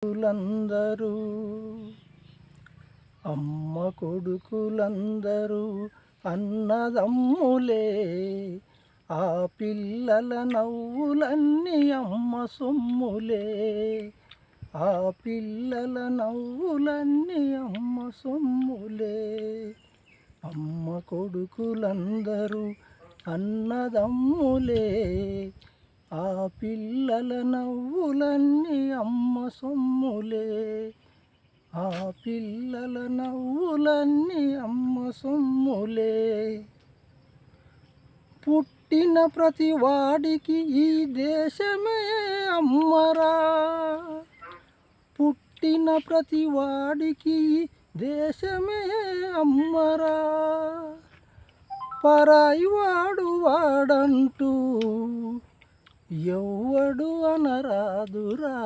కొడుకులందరూ అమ్మ కొడుకులందరూ అన్నదమ్ములే. ఆ పిల్లల నవ్వులన్నీ అమ్మ సొమ్ములే. ఆ పిల్లల నవ్వులన్నీ అమ్మ సొమ్ములే. అమ్మ కొడుకులందరూ అన్నదమ్ములే. ఆ పిల్లల నవ్వులన్నీ అమ్మ సొమ్ములే. ఆ పిల్లల నవ్వులన్నీ అమ్మ సొమ్ములే. పుట్టిన ప్రతి వాడికి ఈ దేశమే అమ్మరా. పుట్టిన ప్రతి వాడికి ఈ దేశమే అమ్మరా. పరాయి వాడు వాడంటూ ఎవ్వడు అనరాదురా.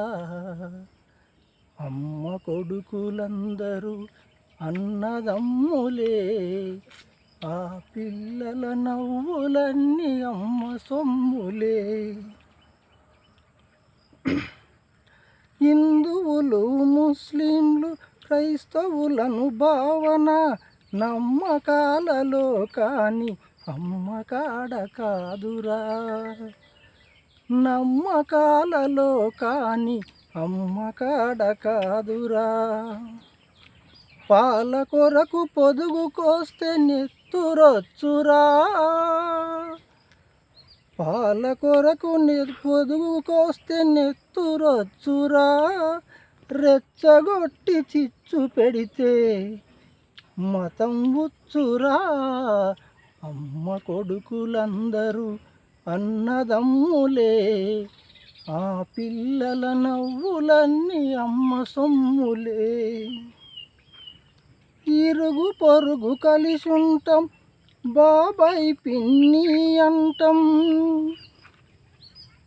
అమ్మ కొడుకులందరూ అన్నదమ్ములే. ఆ పిల్లల నవ్వులన్నీ అమ్మ సొమ్ములే. హిందువులు ముస్లింలు క్రైస్తవులను భావన నమ్మకాలలో కాని అమ్మ కాడ కాదురా. నమ్మకాలలో కాని అమ్మ కాడ కాదురా. పాల కొరకు పొదుగు కోస్తే నెత్తురొచ్చురా. పాల కొరకు పొదుగు కోస్తే నెత్తురొచ్చురా. రెచ్చగొట్టి చిచ్చు పెడితే మతం వచ్చురా. అమ్మ కొడుకులందరూ అన్నదమ్ములే. ఆ పిల్లల నవ్వులన్నీ అమ్మ సొమ్ములే. ఇరుగు పొరుగు కలిసి ఉంటాం, బాబాయ్ పిన్ని అంటాం.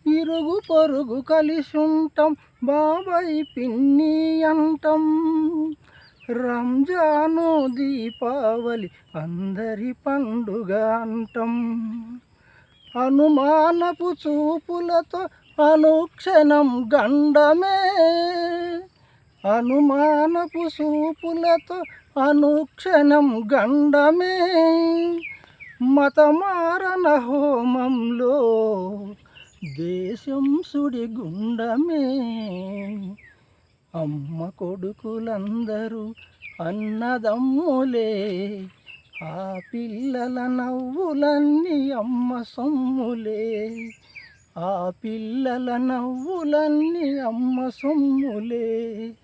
ఇరుగు పొరుగు కలిసి ఉంటాం, బాబాయ్ పిన్ని అంటాం. రంజాను దీపావళి అందరి పండుగ అంటాం. అనుమానపు చూపులతో అనుక్షణం గండమే. అనుమానపు చూపులతో అనుక్షణం గండమే. మతమారణ హోమంలో దేశం సుడిగుండమే. అమ్మ కొడుకులందరూ అన్నదమ్ములే. ఆ పిల్లల నవ్వులన్నీ అమ్మ సొమ్ములే. ఆ పిల్లల నవ్వులన్నీ అమ్మ సొమ్ములే.